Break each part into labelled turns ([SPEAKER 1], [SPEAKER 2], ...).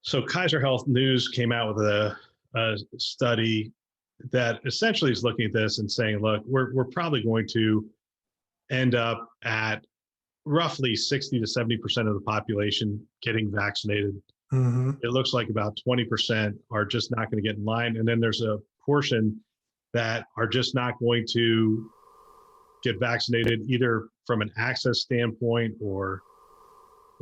[SPEAKER 1] So Kaiser Health News came out with a study that essentially is looking at this and saying, look, we're probably going to end up at roughly 60 to 70% of the population getting vaccinated.
[SPEAKER 2] Mm-hmm.
[SPEAKER 1] It looks like about 20% are just not going to get in line. And then there's a portion that are just not going to get vaccinated, either from an access standpoint or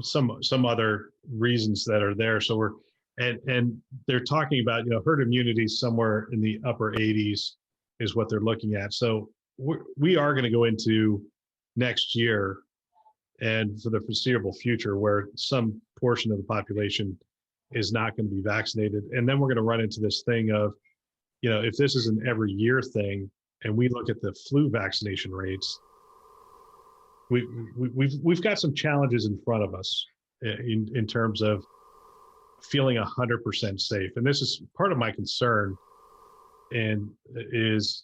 [SPEAKER 1] some other reasons that are there. So and they're talking about, herd immunity somewhere in the upper 80s is what they're looking at. So we are going to go into next year and for the foreseeable future where some portion of the population is not going to be vaccinated. And then we're going to run into this thing of, if this is an every year thing and we look at the flu vaccination rates, we've got some challenges in front of us in terms of feeling 100% safe. And this is part of my concern, and is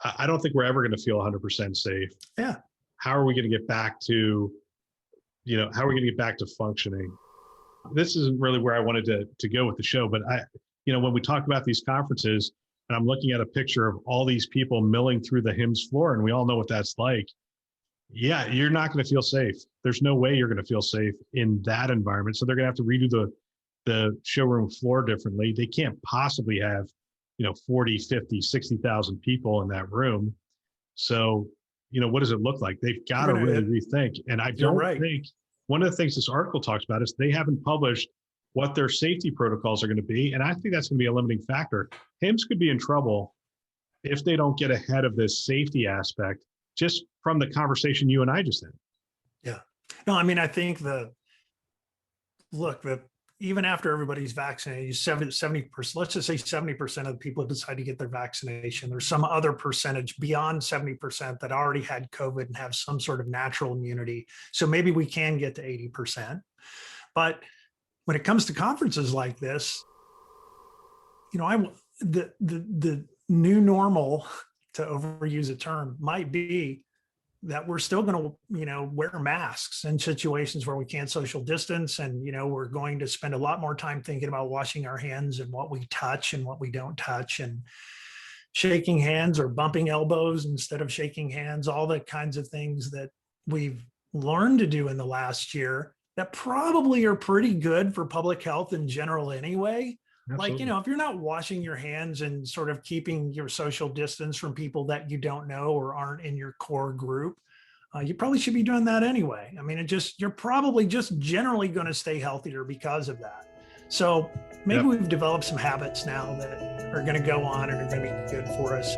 [SPEAKER 1] I don't think we're ever going to feel 100% safe.
[SPEAKER 2] Yeah.
[SPEAKER 1] How are we going to get back to, how are we going to get back to functioning? This isn't really where I wanted to go with the show, but when we talk about these conferences and I'm looking at a picture of all these people milling through the HIMSS floor, and we all know what that's like. Yeah, you're not going to feel safe. There's no way you're going to feel safe in that environment. So they're going to have to redo the showroom floor differently. They can't possibly have, 40, 50, 60,000 people in that room. So, what does it look like? They've got to really rethink. And I don't think one of the things this article talks about is they haven't published what their safety protocols are going to be. And I think that's going to be a limiting factor. HIMSS could be in trouble if they don't get ahead of this safety aspect, just from the conversation you and I just had.
[SPEAKER 2] Yeah. No, I mean, I think even after everybody's vaccinated, 70%, let's just say 70% of the people decide to get their vaccination. There's some other percentage beyond 70% that already had COVID and have some sort of natural immunity. So maybe we can get to 80%. But when it comes to conferences like this, the new normal, to overuse a term, might be that we're still going to, wear masks in situations where we can't social distance. And, we're going to spend a lot more time thinking about washing our hands and what we touch and what we don't touch, and shaking hands or bumping elbows instead of shaking hands, all the kinds of things that we've learned to do in the last year that probably are pretty good for public health in general anyway. Absolutely. Like, if you're not washing your hands and sort of keeping your social distance from people that you don't know or aren't in your core group, you probably should be doing that anyway. I mean, you're probably just generally going to stay healthier because of that. So maybe we've developed some habits now that are going to go on and are going to be good for us.